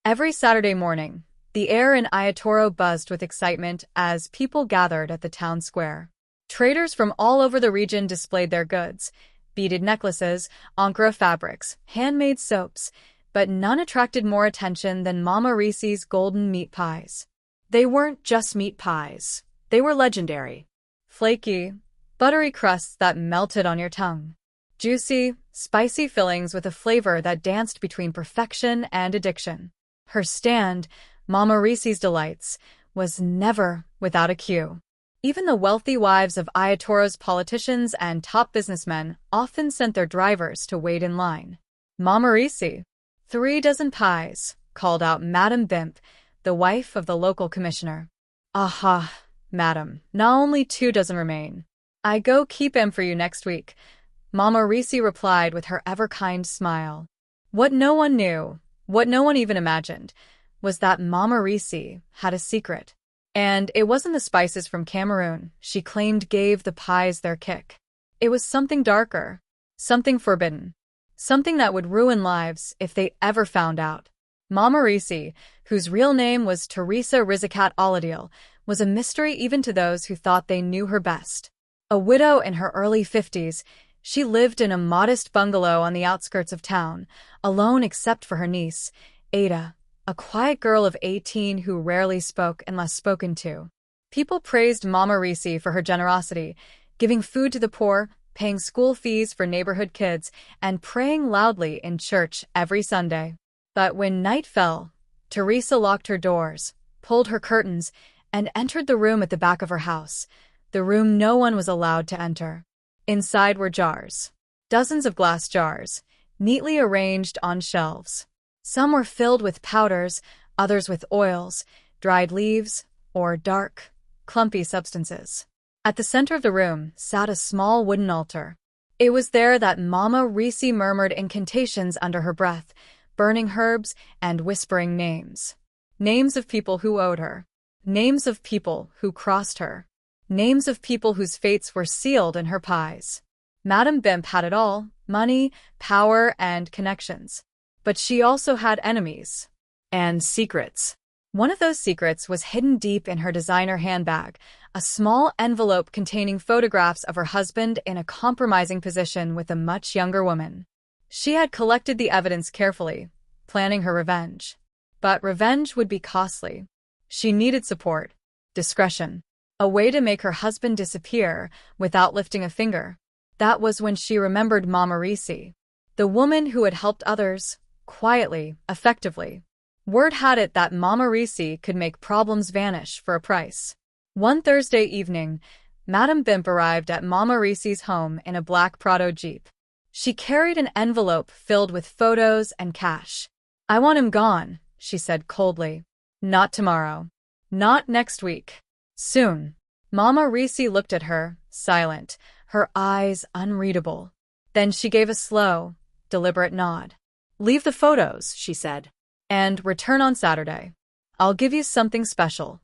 Every Saturday morning, the air in Ayatoro buzzed with excitement as people gathered at the town square. Traders from all over the region displayed their goods: beaded necklaces, Ankara fabrics, handmade soaps, but none attracted more attention than Mama Risi's golden meat pies. They weren't just meat pies. They were legendary. Flaky, buttery crusts that melted on your tongue. Juicy, spicy fillings with a flavor that danced between perfection and addiction. Her stand, Mama Risi's Delights, was never without a queue. Even the wealthy wives of Ayatoro's politicians and top businessmen often sent their drivers to wait in line. Mama Risi, 3 dozen pies, called out Madame Bimp, the wife of the local commissioner. Aha, madam, not only 2 dozen remain. I go keep 'em for you next week, Mama Risi replied with her ever-kind smile. What no one knew, what no one even imagined, was that Mama Risi had a secret. And it wasn't the spices from Cameroon she claimed gave the pies their kick. It was something darker, something forbidden, something that would ruin lives if they ever found out. Mama Risi, whose real name was Teresa Rizakat Aladil, was a mystery even to those who thought they knew her best. A widow in her early 50s, she lived in a modest bungalow on the outskirts of town, alone except for her niece, Ada, a quiet girl of 18 who rarely spoke unless spoken to. People praised Mama Risi for her generosity, giving food to the poor, paying school fees for neighborhood kids, and praying loudly in church every Sunday. But when night fell, Teresa locked her doors, pulled her curtains, and entered the room at the back of her house, the room no one was allowed to enter. Inside were jars. Dozens of glass jars, neatly arranged on shelves. Some were filled with powders, others with oils, dried leaves, or dark, clumpy substances. At the center of the room sat a small wooden altar. It was there that Mama Risi murmured incantations under her breath, burning herbs and whispering names. Names of people who owed her. Names of people who crossed her. Names of people whose fates were sealed in her pies. Madame Bimp had it all: money, power, and connections. But she also had enemies. And secrets. One of those secrets was hidden deep in her designer handbag, a small envelope containing photographs of her husband in a compromising position with a much younger woman. She had collected the evidence carefully, planning her revenge. But revenge would be costly. She needed support, discretion, a way to make her husband disappear without lifting a finger. That was when she remembered Mama Risi, the woman who had helped others, quietly, effectively. Word had it that Mama Risi could make problems vanish for a price. One Thursday evening, Madame Bimp arrived at Mama Risi's home in a black Prado Jeep. She carried an envelope filled with photos and cash. I want him gone, she said coldly. Not tomorrow. Not next week. Soon. Mama Risi looked at her, silent, her eyes unreadable. Then she gave a slow, deliberate nod. Leave the photos, she said, and return on Saturday. I'll give you something special.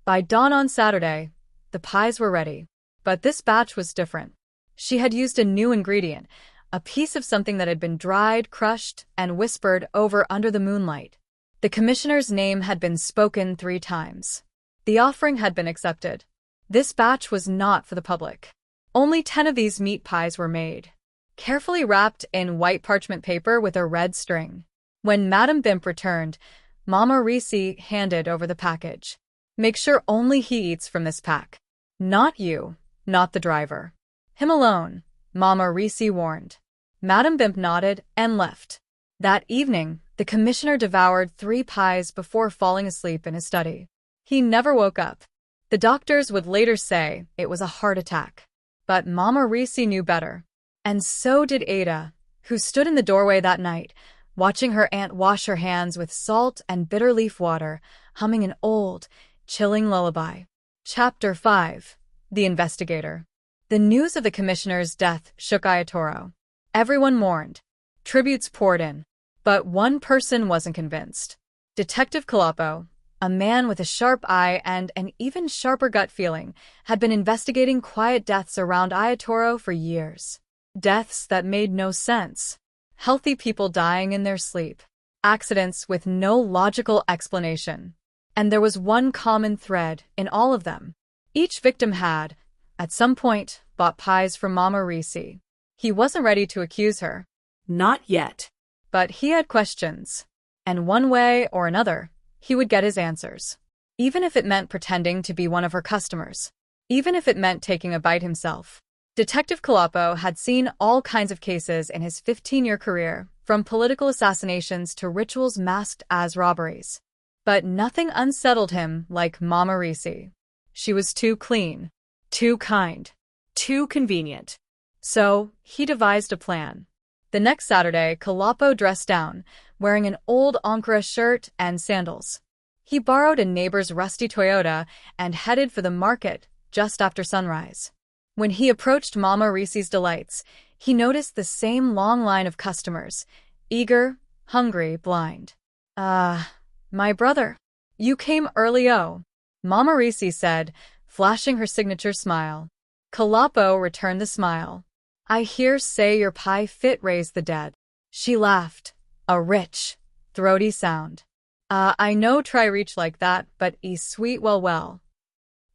By dawn on Saturday, the pies were ready. But this batch was different. She had used a new ingredient, a piece of something that had been dried, crushed, and whispered over under the moonlight. The commissioner's name had been spoken 3 times. The offering had been accepted. This batch was not for the public. Only 10 of these meat pies were made, carefully wrapped in white parchment paper with a red string. When Madame Bimp returned, Mama Risi handed over the package. Make sure only he eats from this pack. Not you, not the driver. Him alone, Mama Risi warned. Madame Bimp nodded and left. That evening, the commissioner devoured 3 pies before falling asleep in his study. He never woke up. The doctors would later say it was a heart attack. But Mama Risi knew better. And so did Ada, who stood in the doorway that night, watching her aunt wash her hands with salt and bitter leaf water, humming an old, chilling lullaby. Chapter 5. The Investigator. The news of the commissioner's death shook Ayatoro. Everyone mourned. Tributes poured in. But one person wasn't convinced. Detective Kalapo, a man with a sharp eye and an even sharper gut feeling, had been investigating quiet deaths around Ayatoro for years. Deaths that made no sense. Healthy people dying in their sleep. accidents with no logical explanation. And there was one common thread in all of them. Each victim had, at some point, bought pies from Mama Risi. He wasn't ready to accuse her. Not yet. But he had questions. And one way or another, he would get his answers. Even if it meant pretending to be one of her customers. Even if it meant taking a bite himself. Detective Colapo had seen all kinds of cases in his 15-year career, from political assassinations to rituals masked as robberies. But nothing unsettled him like Mama Risi. She was too clean, too kind, too convenient. So, he devised a plan. The next Saturday, Colapo dressed down, wearing an old Ankara shirt and sandals. He borrowed a neighbor's rusty Toyota and headed for the market just after sunrise. When he approached Mama Risi's Delights, he noticed the same long line of customers, eager, hungry, blind. My brother. You came early, oh. Mama Risi said, flashing her signature smile. Colapo returned the smile. I hear say your pie fit raise the dead. She laughed, a rich, throaty sound. I know try reach like that, but sweet well.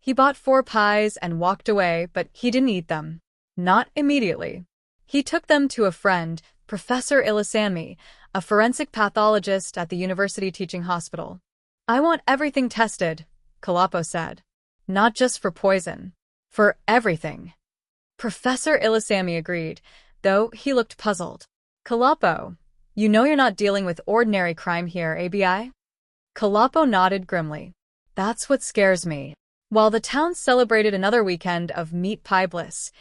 He bought 4 pies and walked away, but he didn't eat them. Not immediately. He took them to a friend, Professor Ilisami, a forensic pathologist at the university teaching hospital. I want everything tested, Colapo said. Not just for poison. For everything. Professor Ilisami agreed, though he looked puzzled. Colapo, you know you're not dealing with ordinary crime here, ABI? Colapo nodded grimly. That's what scares me. While the town celebrated another weekend of meat pie bliss,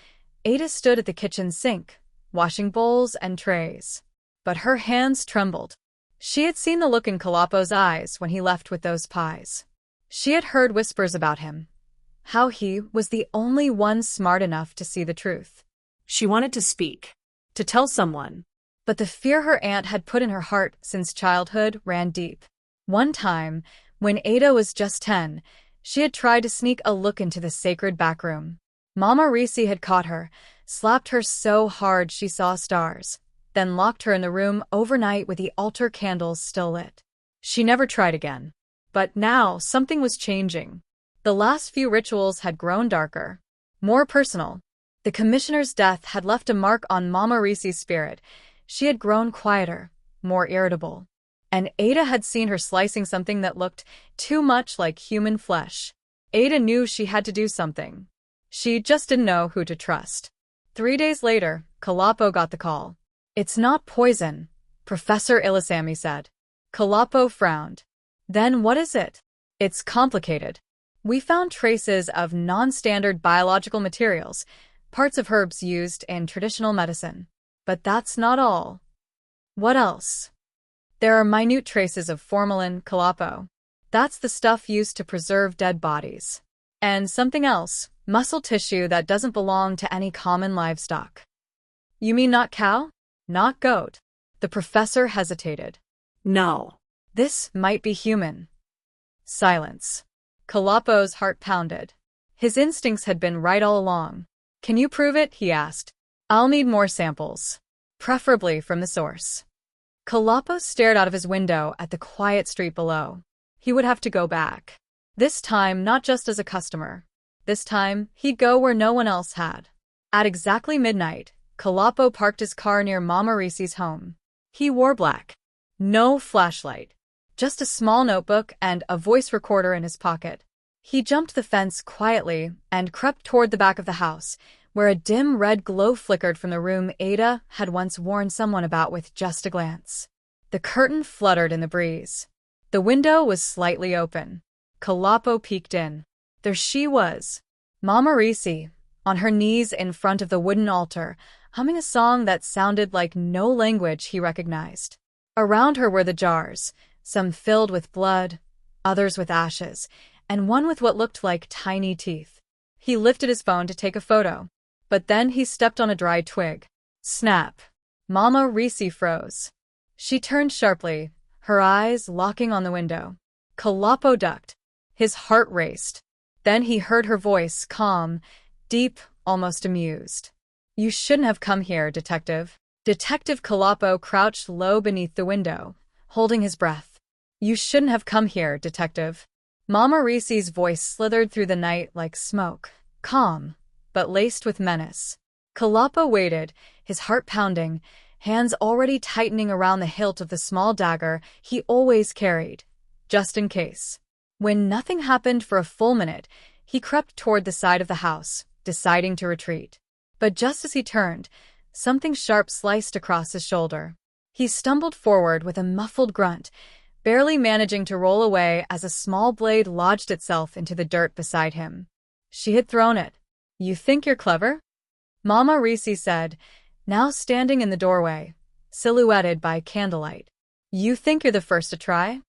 Ada stood at the kitchen sink, washing bowls and trays. But her hands trembled. She had seen the look in Colapo's eyes when he left with those pies. She had heard whispers about him. How he was the only one smart enough to see the truth. She wanted to speak, to tell someone. But the fear her aunt had put in her heart since childhood ran deep. One time, when Ada was just 10, she had tried to sneak a look into the sacred back room. Mama Risi had caught her, slapped her so hard she saw stars, then locked her in the room overnight with the altar candles still lit. She never tried again. But now something was changing. The last few rituals had grown darker, more personal. The commissioner's death had left a mark on Mama Risi's spirit. She had grown quieter, more irritable. And Ada had seen her slicing something that looked too much like human flesh. Ada knew she had to do something. She just didn't know who to trust. 3 days later, Colapo got the call. It's not poison, Professor Ilisami said. Colapo frowned. Then what is it? It's complicated. We found traces of non-standard biological materials, parts of herbs used in traditional medicine. But that's not all. What else? There are minute traces of formalin, Colapo. That's the stuff used to preserve dead bodies. And something else, muscle tissue that doesn't belong to any common livestock. You mean not cow? Not goat? The professor hesitated. No. This might be human. Silence. Colapo's heart pounded. His instincts had been right all along. Can you prove it? He asked. I'll need more samples. Preferably from the source. Colapo stared out of his window at the quiet street below. He would have to go back. This time, not just as a customer. This time, he'd go where no one else had. At exactly midnight, Colapo parked his car near Mama Risi's home. He wore black. No flashlight. Just a small notebook and a voice recorder in his pocket. He jumped the fence quietly and crept toward the back of the house, where a dim red glow flickered from the room Ada had once warned someone about with just a glance. The curtain fluttered in the breeze. The window was slightly open. Colapo peeked in. There she was, Mama Risi, on her knees in front of the wooden altar, humming a song that sounded like no language he recognized. Around her were the jars, some filled with blood, others with ashes, and one with what looked like tiny teeth. He lifted his phone to take a photo, but then he stepped on a dry twig. Snap. Mama Risi froze. She turned sharply, her eyes locking on the window. Colapo ducked. His heart raced. Then he heard her voice, calm, deep, almost amused. You shouldn't have come here, Detective. Detective Colapo crouched low beneath the window, holding his breath. "You shouldn't have come here, detective." Mama Reese's voice slithered through the night like smoke, calm, but laced with menace. Kalapo waited, his heart pounding, hands already tightening around the hilt of the small dagger he always carried, just in case. When nothing happened for a full minute, he crept toward the side of the house, deciding to retreat. But just as he turned, something sharp sliced across his shoulder. He stumbled forward with a muffled grunt, barely managing to roll away as a small blade lodged itself into the dirt beside him. She had thrown it. "You think you're clever?" Mama Reese said, now standing in the doorway, silhouetted by candlelight. "You think you're the first to try?"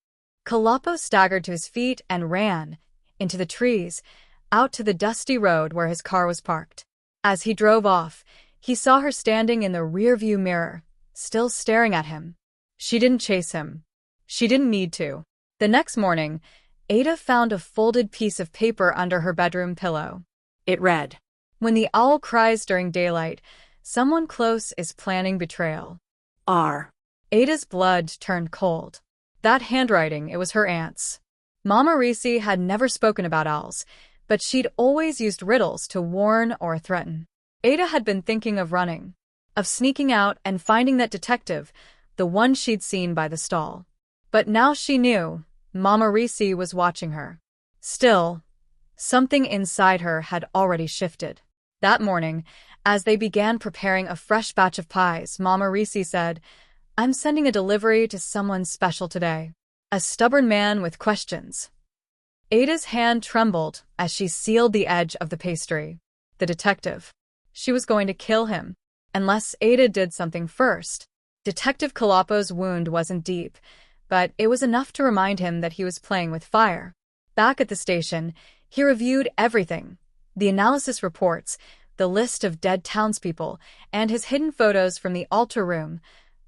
Kalapo staggered to his feet and ran, into the trees, out to the dusty road where his car was parked. As he drove off, he saw her standing in the rearview mirror, still staring at him. She didn't chase him. She didn't need to. The next morning, Ada found a folded piece of paper under her bedroom pillow. It read, "When the owl cries during daylight, someone close is planning betrayal." R. Ada's blood turned cold. That handwriting, it was her aunt's. Mama Reese had never spoken about owls, but she'd always used riddles to warn or threaten. Ada had been thinking of running, of sneaking out and finding that detective, the one she'd seen by the stall. But now she knew Mama Reese was watching her. Still, something inside her had already shifted. That morning, as they began preparing a fresh batch of pies, Mama Reese said, "I'm sending a delivery to someone special today. A stubborn man with questions." Ada's hand trembled as she sealed the edge of the pastry. The detective. She was going to kill him, unless Ada did something first. Detective Kalapo's wound wasn't deep, but it was enough to remind him that he was playing with fire. Back at the station, he reviewed everything: the analysis reports, the list of dead townspeople, and his hidden photos from the altar room,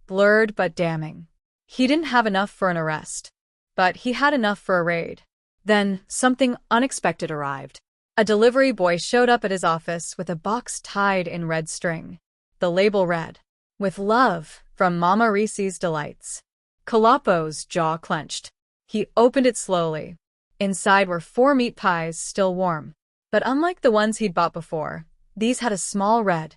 blurred but damning. He didn't have enough for an arrest, but he had enough for a raid. Then something unexpected arrived. A delivery boy showed up at his office with a box tied in red string. The label read, "With love, from Mama Reese's Delights." Kalapo's jaw clenched. He opened it slowly. Inside were 4 meat pies, still warm. But unlike the ones he'd bought before, these had a small red,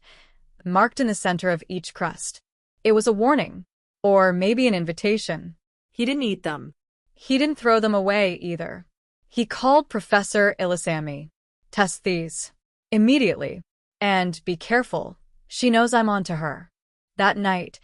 marked in the center of each crust. It was a warning, or maybe an invitation. He didn't eat them. He didn't throw them away either. He called Professor Ilisami. "Test these. Immediately. And be careful. She knows I'm on to her." That night,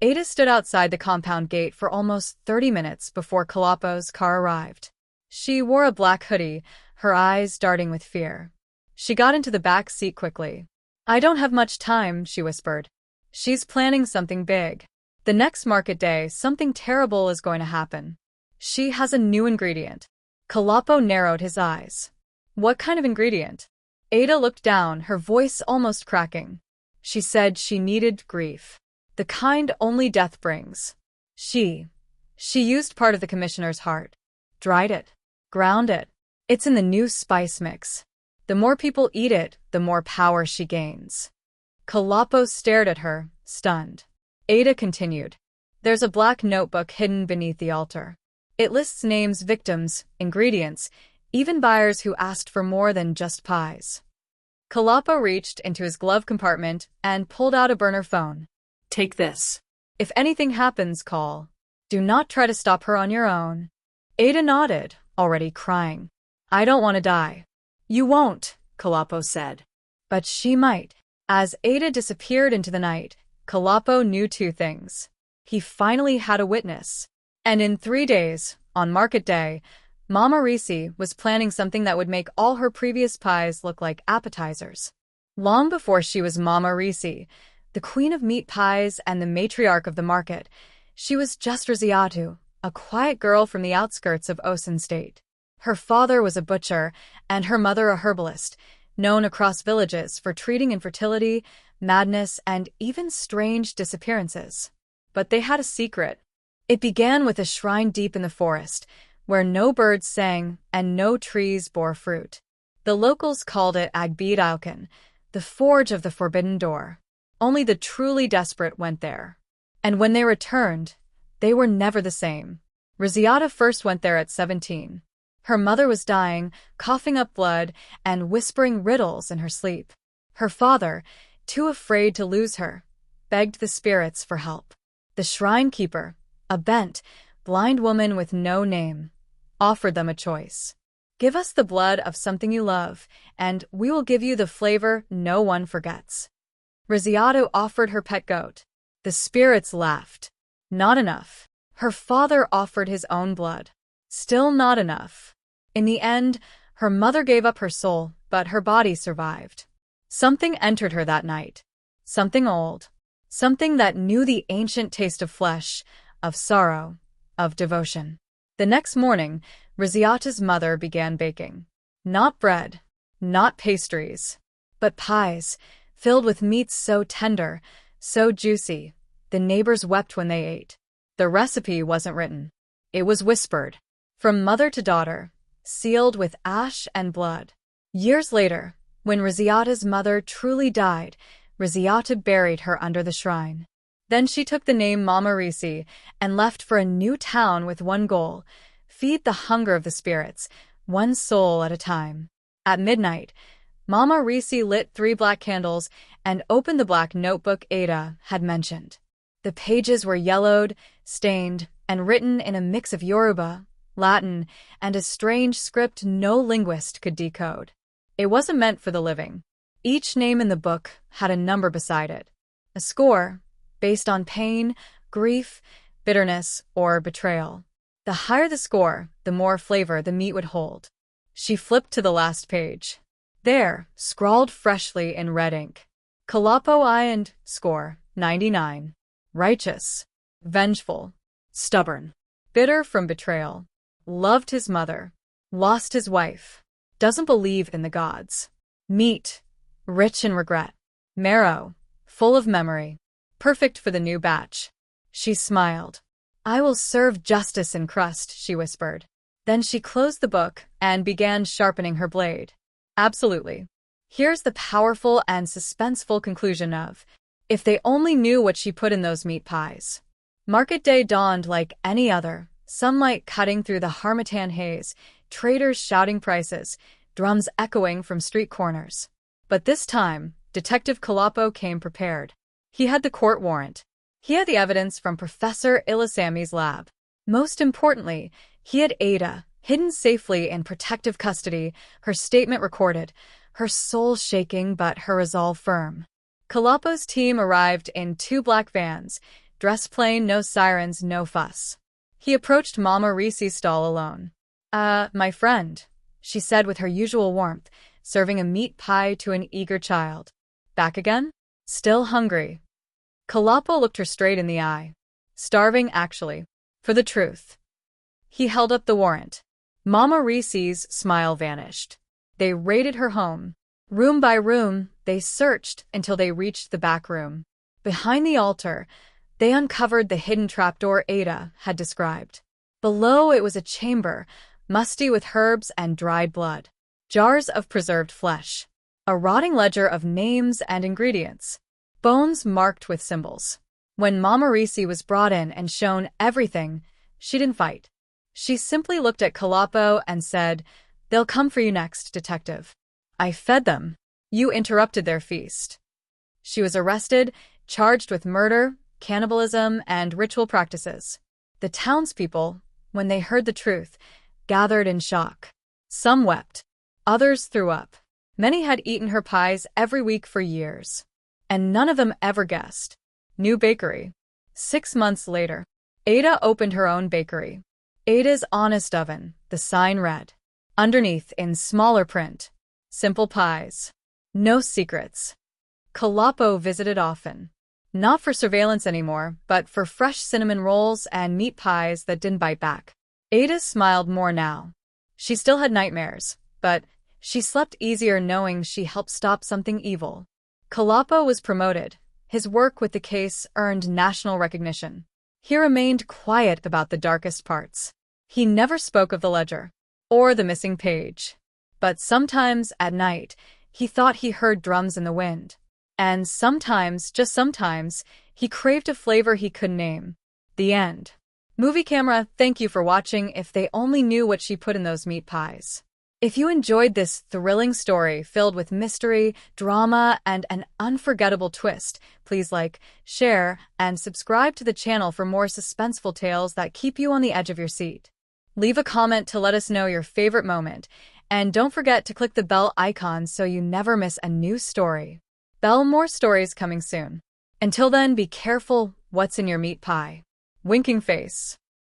Ada stood outside the compound gate for almost 30 minutes before Kalapo's car arrived. She wore a black hoodie, her eyes darting with fear. She got into the back seat quickly. "I don't have much time," she whispered. "She's planning something big. The next market day, something terrible is going to happen. She has a new ingredient." Kalapo narrowed his eyes. "What kind of ingredient?" Ada looked down, her voice almost cracking. She said she needed grief. The kind only death brings. She used part of the commissioner's heart. Dried it. Ground it. It's in the new spice mix. The more people eat it, the more power she gains. Kalapo stared at her, stunned. Ada continued. "There's a black notebook hidden beneath the altar. It lists names, victims, ingredients, even buyers who asked for more than just pies." Kalapo reached into his glove compartment and pulled out a burner phone. "Take this. If anything happens, call. Do not try to stop her on your own." Ada nodded, already crying. "I don't want to die." "You won't," Kalapo said. "But she might." As Ada disappeared into the night, Kalapo knew 2 things. He finally had a witness. And in 3 days, on market day, Mama Reese was planning something that would make all her previous pies look like appetizers. Long before she was Mama Reese, the queen of meat pies and the matriarch of the market, she was just Raziatu, a quiet girl from the outskirts of Osun State. Her father was a butcher, and her mother a herbalist, known across villages for treating infertility, madness, and even strange disappearances. But they had a secret. It began with a shrine deep in the forest, where no birds sang and no trees bore fruit. The locals called it Agbid Alkan, the forge of the forbidden door. Only the truly desperate went there. And when they returned, They were never the same. Rosiata first went there at 17. Her mother was dying, coughing up blood, and whispering riddles in her sleep. Her father, too afraid to lose her, begged the spirits for help. The shrine keeper, a bent, blind woman with no name, offered them a choice. Give us the blood of something you love, and we will give you the flavor no one forgets. Rosiata offered her pet goat. The spirits laughed. Not enough. Her father offered his own blood. Still not enough. In the end, her mother gave up her soul, but her body survived. Something entered her that night. Something old. Something that knew the ancient taste of flesh, of sorrow, of devotion. The next morning, Rosiata's mother began baking. Not bread, not pastries, but pies, filled with meats so tender, so juicy, the neighbors wept when they ate. The recipe wasn't written. It was whispered, from mother to daughter, sealed with ash and blood. Years later, when Rosiata's mother truly died, Rosiata buried her under the shrine. Then she took the name Mama Risi and left for a new town with one goal: feed the hunger of the spirits, one soul at a time. At midnight, Mama Risi lit 3 black candles and opened the black notebook Ada had mentioned. The pages were yellowed, stained, and written in a mix of Yoruba, Latin, and a strange script no linguist could decode. It wasn't meant for the living. Each name in the book had a number beside it, a score, based on pain, grief, bitterness, or betrayal. The higher the score, the more flavor the meat would hold. She flipped to the last page. There, scrawled freshly in red ink, Kalapo and score, 99. Righteous, vengeful, stubborn, bitter from betrayal. Loved his mother, lost his wife, doesn't believe in the gods. Meat, rich in regret. Marrow, full of memory. Perfect for the new batch. She smiled. I will serve justice in crust, she whispered. Then she closed the book and began sharpening her blade. Absolutely. Here's the powerful and suspenseful conclusion of, if they only knew what she put in those meat pies. Market day dawned like any other, sunlight cutting through the harmattan haze, traders shouting prices, drums echoing from street corners. But this time, Detective Kalapo came prepared. He had the court warrant. He had the evidence from Professor Ilasami's lab. Most importantly, he had Ada, hidden safely in protective custody, her statement recorded, her soul shaking but her resolve firm. Kalapo's team arrived in 2 black vans, dressed plain, no sirens, no fuss. He approached Mama Risi's stall alone. My friend, she said with her usual warmth, serving a meat pie to an eager child. Back again? Still hungry. Kalapo looked her straight in the eye. Starving, actually. For the truth. He held up the warrant. Mama Risi's smile vanished. They raided her home. Room by room, they searched until they reached the back room. Behind the altar, they uncovered the hidden trapdoor Ada had described. Below it was a chamber, musty with herbs and dried blood. Jars of preserved flesh. A rotting ledger of names and ingredients. Bones marked with symbols. When Mama Risi was brought in and shown everything, she didn't fight. She simply looked at Kalapo and said, "They'll come for you next, detective." I fed them. You interrupted their feast. She was arrested, charged with murder, cannibalism, and ritual practices. The townspeople, when they heard the truth, gathered in shock. Some wept. Others threw up. Many had eaten her pies every week for years. And none of them ever guessed. New bakery. 6 months later, Ada opened her own bakery. Ada's Honest Oven, the sign read. Underneath, in smaller print, simple pies. No secrets. Kalapo visited often. Not for surveillance anymore, but for fresh cinnamon rolls and meat pies that didn't bite back. Ada smiled more now. She still had nightmares, but she slept easier knowing she helped stop something evil. Kalapo was promoted. His work with the case earned national recognition. He remained quiet about the darkest parts. He never spoke of the ledger or the missing page. But sometimes, at night, he thought he heard drums in the wind. And sometimes, just sometimes, he craved a flavor he couldn't name. The end. Movie camera, thank you for watching. If they only knew what she put in those meat pies. If you enjoyed this thrilling story filled with mystery, drama, and an unforgettable twist, please like, share, and subscribe to the channel for more suspenseful tales that keep you on the edge of your seat. Leave a comment to let us know your favorite moment, and don't forget to click the bell icon so you never miss a new story. More stories coming soon. Until then, be careful what's in your meat pie. Winking face.